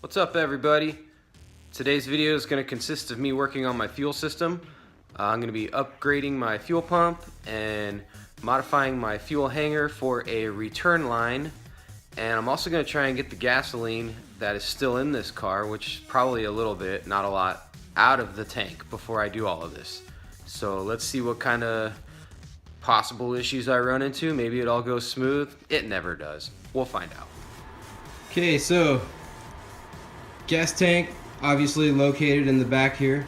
What's up, everybody? Today's video is going to consist of me working on my fuel system. I'm going to be upgrading my fuel pump and modifying my fuel hanger for a return line, and I'm also going to try and get the gasoline that is still in this car, which is probably a little bit, not a lot, out of the tank before I do all of this. So let's see what kind of possible issues I run into. Maybe it all goes smooth. It never does. We'll find out. Okay, so gas tank obviously located in the back here.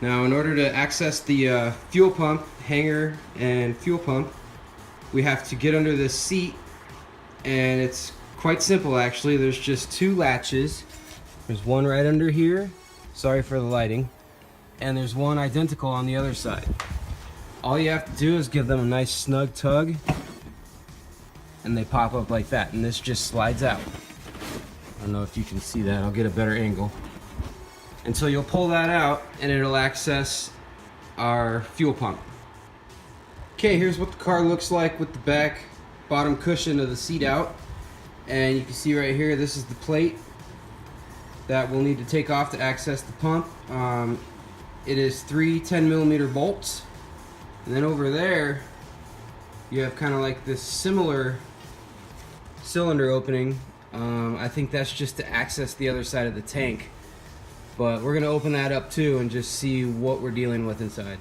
Now, in order to access the fuel pump, hanger and fuel pump, we have to get under this seat, and it's quite simple actually. There's just two latches. There's one right under here, sorry for the lighting, and there's one identical on the other side. All you have to do is give them a nice snug tug and they pop up like that, and this just slides out. I don't know if you can see that. I'll get a better angle. And so you'll pull that out and it'll access our fuel pump. Okay, here's what the car looks like with the back bottom cushion of the seat out. And you can see right here, this is the plate that we'll need to take off to access the pump. It is 3 10mm bolts. And then over there, you have kind of like this similar cylinder opening. I think that's just to access the other side of the tank, but we're gonna open that up too and just see what we're dealing with inside.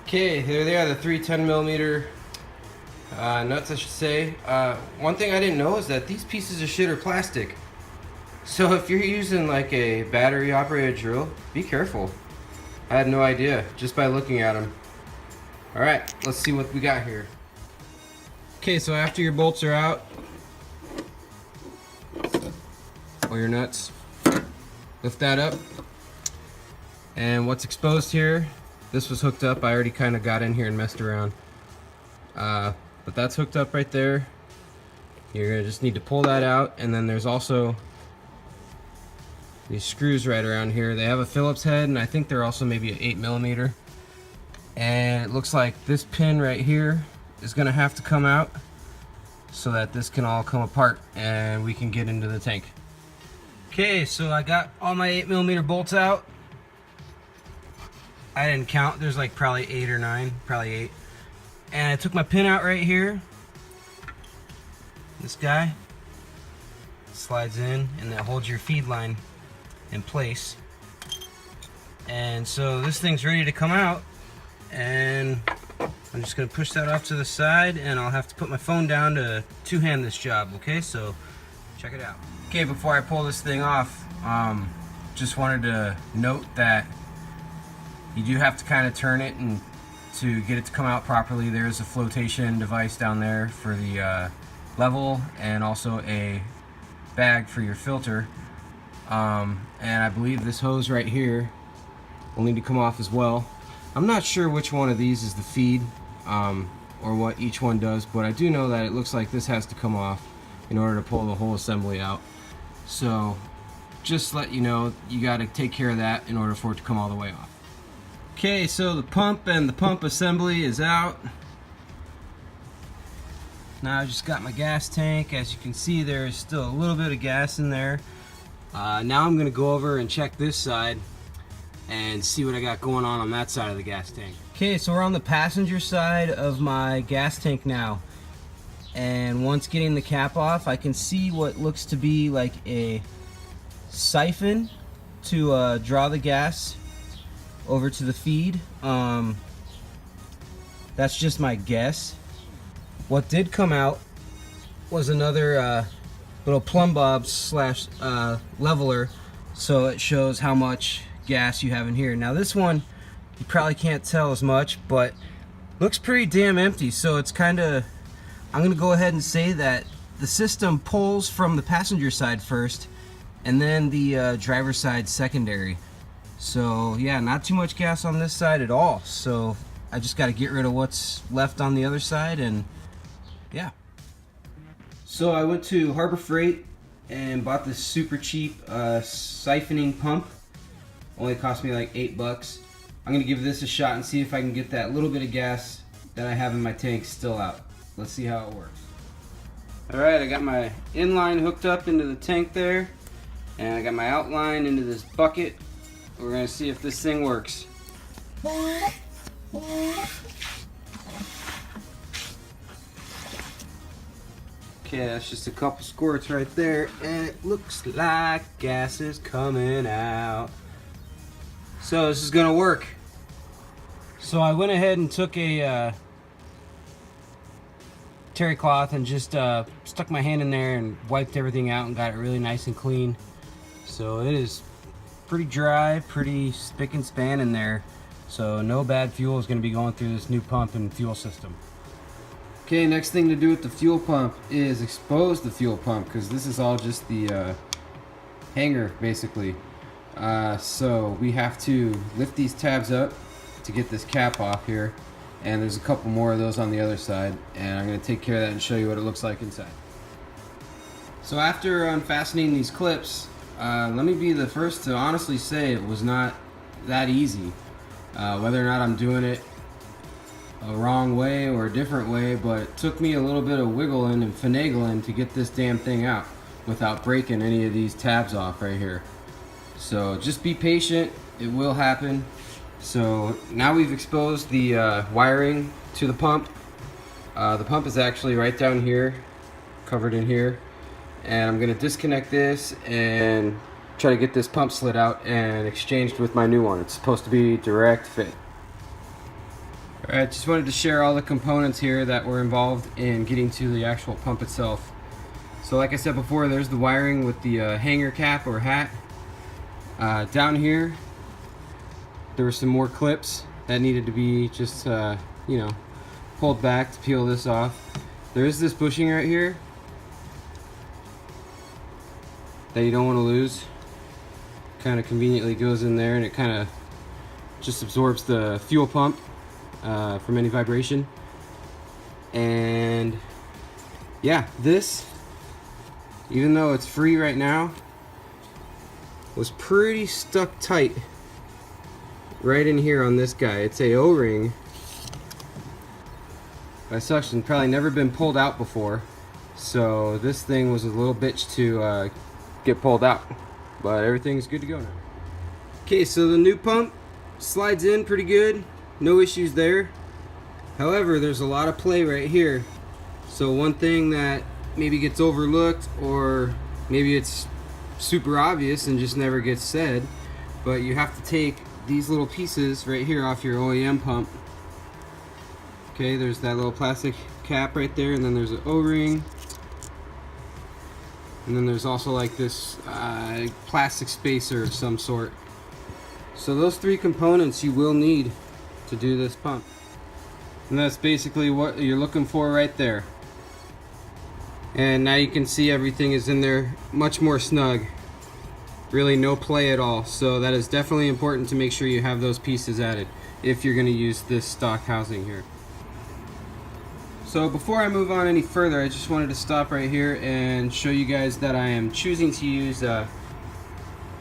Okay, here they are, the 3 10mm nuts, I should say. One thing I didn't know is that these pieces of shit are plastic, so if you're using like a battery operated drill, be careful. I had no idea just by looking at them. Alright, let's see what we got here. Okay, so after your bolts are out, or your nuts, lift that up, and what's exposed here, this was hooked up. I already kind of got in here and messed around, but that's hooked up right there. You're gonna just need to pull that out, and then there's also these screws right around here. They have a Phillips head, and I think they're also maybe an 8mm, and it looks like this pin right here is gonna have to come out so that this can all come apart and we can get into the tank. Okay, so I got all my 8mm bolts out. I didn't count, there's like probably 8 or 9, probably 8. And I took my pin out right here. This guy slides in, and that holds your feed line in place. And so this thing's ready to come out, and I'm just gonna push that off to the side, and I'll have to put my phone down to two-hand this job, okay? So check it out. Okay, before I pull this thing off, just wanted to note that you do have to kind of turn it and to get it to come out properly. There's a flotation device down there for the level, and also a bag for your filter. And I believe this hose right here will need to come off as well. I'm not sure which one of these is the feed, or what each one does, but I do know that it looks like this has to come off in order to pull the whole assembly out. So just let you know, you got to take care of that in order for it to come all the way off. Okay, so the pump and the pump assembly is out. Now I just got my gas tank. As you can see, there's still a little bit of gas in there. Now I'm going to go over and check this side and see what I got going on that side of the gas tank. Okay, so we're on the passenger side of my gas tank now. And once getting the cap off, I can see what looks to be like a siphon to draw the gas over to the feed. That's just my guess. What did come out was another little plumb bob slash leveler, so it shows how much gas you have in here. Now this one, you probably can't tell as much, but looks pretty damn empty, so it's kind of, I'm gonna go ahead and say that the system pulls from the passenger side first, and then the driver's side secondary. So yeah, not too much gas on this side at all. So I just got to get rid of what's left on the other side, and yeah. So I went to Harbor Freight and bought this super cheap siphoning pump. Only cost me like $8. I'm gonna give this a shot and see if I can get that little bit of gas that I have in my tank still out. Let's see how it works. Alright, I got my inline hooked up into the tank there, and I got my outline into this bucket. We're going to see if this thing works. Okay, that's just a couple squirts right there, and it looks like gas is coming out. So this is going to work. So I went ahead and took a terry cloth and just stuck my hand in there and wiped everything out and got it really nice and clean. So it is pretty dry, pretty spick and span in there. So no bad fuel is going to be going through this new pump and fuel system. Okay, next thing to do with the fuel pump is expose the fuel pump, because this is all just the hanger basically. So we have to lift these tabs up to get this cap off here, and there's a couple more of those on the other side, and I'm going to take care of that and show you what it looks like inside. So after unfastening these clips, let me be the first to honestly say it was not that easy. Whether or not I'm doing it a wrong way or a different way, but it took me a little bit of wiggling and finagling to get this damn thing out without breaking any of these tabs off right here. So just be patient, it will happen. So now we've exposed the wiring to the pump. The pump is actually right down here, covered in here, and I'm going to disconnect this and try to get this pump slid out and exchanged with my new one. It's supposed to be direct fit. Alright, just wanted to share all the components here that were involved in getting to the actual pump itself. So like I said before, there's the wiring with the hanger cap or hat. Down here there were some more clips that needed to be just you know, pulled back to peel this off. There is this bushing right here that you don't want to lose. Kind of conveniently goes in there, and it kind of just absorbs the fuel pump from any vibration. And yeah, this, even though it's free right now, was pretty stuck tight right in here on this guy. It's a O-ring by suction, probably never been pulled out before, so this thing was a little bitch to get pulled out, but everything's good to go now. Okay, so the new pump slides in pretty good, no issues there. However, there's a lot of play right here. So one thing that maybe gets overlooked, or maybe it's super obvious and just never gets said, but you have to take these little pieces right here off your OEM pump. Okay, there's that little plastic cap right there, and then there's an O-ring, and then there's also like this plastic spacer of some sort. So those three components you will need to do this pump, and that's basically what you're looking for right there. And now you can see everything is in there much more snug, really no play at all. So that is definitely important to make sure you have those pieces added if you're going to use this stock housing here. So before I move on any further, I just wanted to stop right here and show you guys that I am choosing to use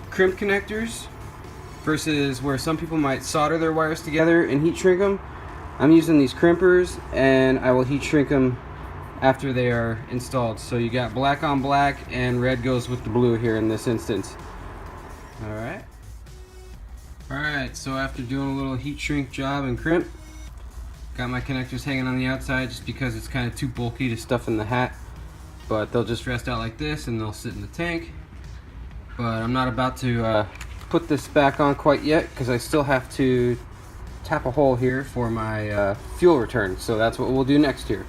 crimp connectors versus where some people might solder their wires together and heat shrink them. I'm using these crimpers, and I will heat shrink them after they are installed. So you got black on black, and red goes with the blue here in this instance. Alright, so after doing a little heat shrink job and crimp, got my connectors hanging on the outside just because it's kind of too bulky to stuff in the hat, but they'll just rest out like this and they'll sit in the tank. But I'm not about to put this back on quite yet, because I still have to tap a hole here for my fuel return, so that's what we'll do next here.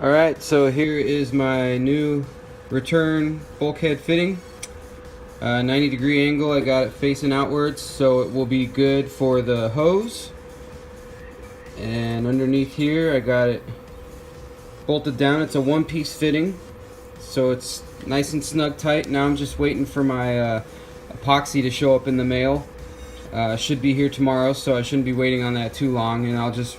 Alright, so here is my new return bulkhead fitting. 90-degree angle, I got it facing outwards, so it will be good for the hose. And underneath here I got it bolted down. It's a one-piece fitting, so it's nice and snug tight. Now I'm just waiting for my epoxy to show up in the mail. Should be here tomorrow, so I shouldn't be waiting on that too long, and I'll just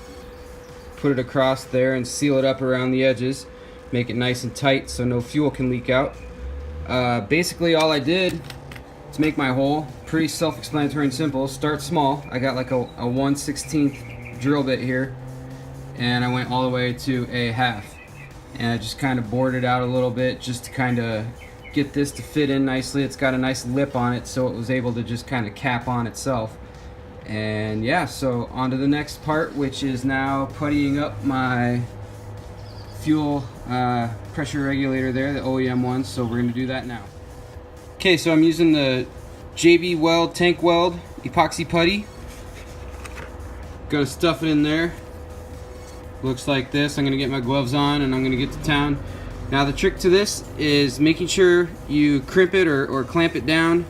put it across there and seal it up around the edges, make it nice and tight so no fuel can leak out. Basically all I did to make my hole, pretty self-explanatory and simple. Start small. I got like a 1/16 drill bit here, and I went all the way to a half. and I just kind of bored it out a little bit just to kind of get this to fit in nicely. It's got a nice lip on it, so it was able to just kind of cap on itself. And yeah, so on to the next part, which is now puttying up my fuel pressure regulator there, the OEM one. So we're going to do that now. Okay, so I'm using the JB Weld tank weld epoxy putty. Gotta stuff it in there. Looks like this. I'm gonna get my gloves on and I'm gonna get to town. Now the trick to this is making sure you crimp it or clamp it down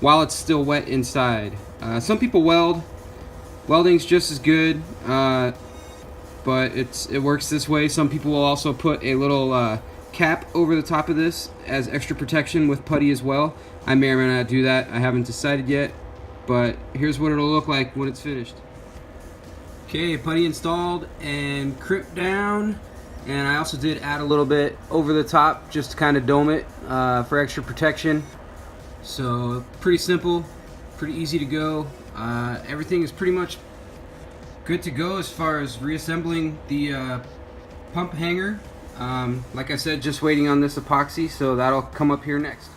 while it's still wet inside. Some people weld. Welding's just as good, but it works this way. Some people will also put a little cap over the top of this as extra protection with putty as well. I may or may not do that. I haven't decided yet, but here's what it'll look like when it's finished. Okay, putty installed and crimped down, and I also did add a little bit over the top just to kind of dome it for extra protection. So pretty simple, pretty easy to go. Everything is pretty much good to go as far as reassembling the pump hanger. Like I said, just waiting on this epoxy, so that'll come up here next.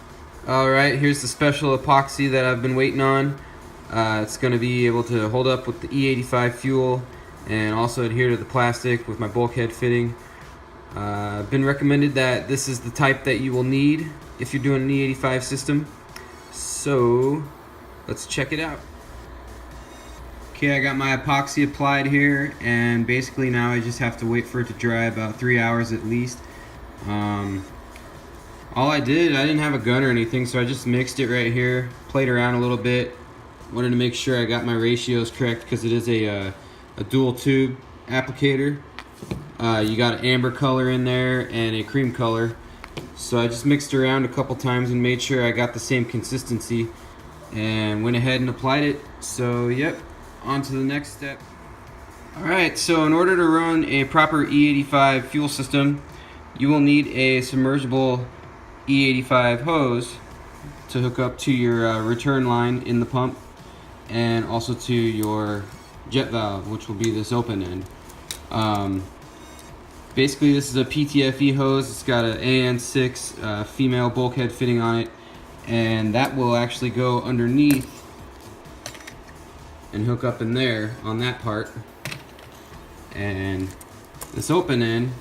Alright, here's the special epoxy that I've been waiting on. It's going to be able to hold up with the E85 fuel and also adhere to the plastic with my bulkhead fitting. Been recommended that this is the type that you will need if you're doing an E85 system. So let's check it out. Okay, I got my epoxy applied here, and basically now I just have to wait for it to dry about 3 hours at least. All I didn't have a gun or anything, so I just mixed it right here, played around a little bit. Wanted to make sure I got my ratios correct because it is a dual tube applicator. You got an amber color in there and a cream color. So I just mixed around a couple times and made sure I got the same consistency and went ahead and applied it. So yep, on to the next step. Alright, so in order to run a proper E85 fuel system, you will need a submersible E85 hose to hook up to your return line in the pump, and also to your jet valve, which will be this open end. Basically this is a PTFE hose. It's got an AN6 female bulkhead fitting on it, and that will actually go underneath and hook up in there on that part. And this open end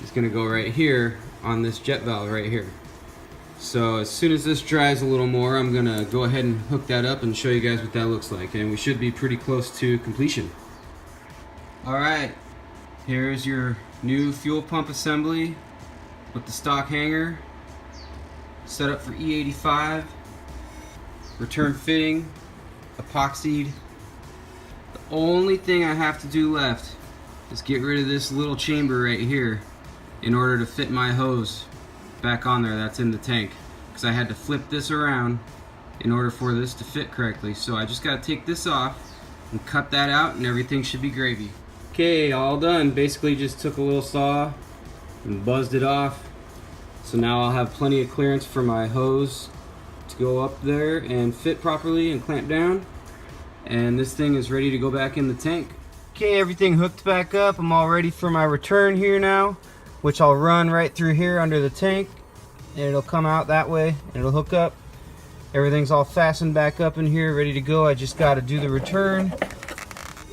is going to go right here on this jet valve right here. So as soon as this dries a little more, I'm gonna go ahead and hook that up and show you guys what that looks like, and we should be pretty close to completion. Alright, here's your new fuel pump assembly with the stock hanger set up for E85, return fitting, epoxied. The only thing I have to do left is get rid of this little chamber right here in order to fit my hose back on there that's in the tank, because I had to flip this around in order for this to fit correctly. So I just got to take this off and cut that out, and everything should be gravy. Okay, all done. Basically just took a little saw and buzzed it off. So now I'll have plenty of clearance for my hose to go up there and fit properly and clamp down, and this thing is ready to go back in the tank. Okay, everything hooked back up. I'm all ready for my return here now, which I'll run right through here under the tank, and it'll come out that way and it'll hook up. Everything's all fastened back up in here, ready to go. I just got to do the return,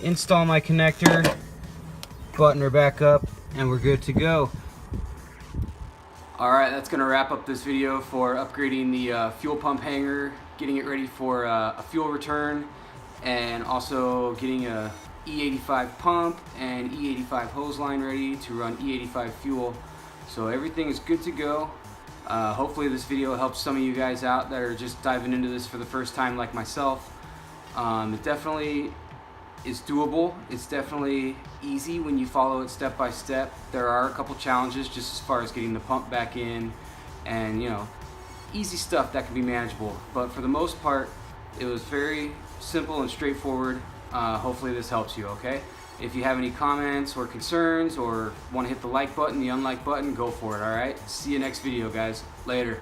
install my connector, button her back up, and we're good to go. Alright, that's going to wrap up this video for upgrading the fuel pump hanger, getting it ready for a fuel return, and also getting a E85 pump and E85 hose line ready to run E85 fuel. So everything is good to go. Hopefully this video helps some of you guys out that are just diving into this for the first time like myself. It definitely is doable. It's definitely easy when you follow it step by step. There are a couple challenges just as far as getting the pump back in, and you know, easy stuff that can be manageable. But for the most part, it was very simple and straightforward. Hopefully this helps you, okay? If you have any comments or concerns or want to hit the like button, the unlike button, go for it, alright? See you next video, guys. Later.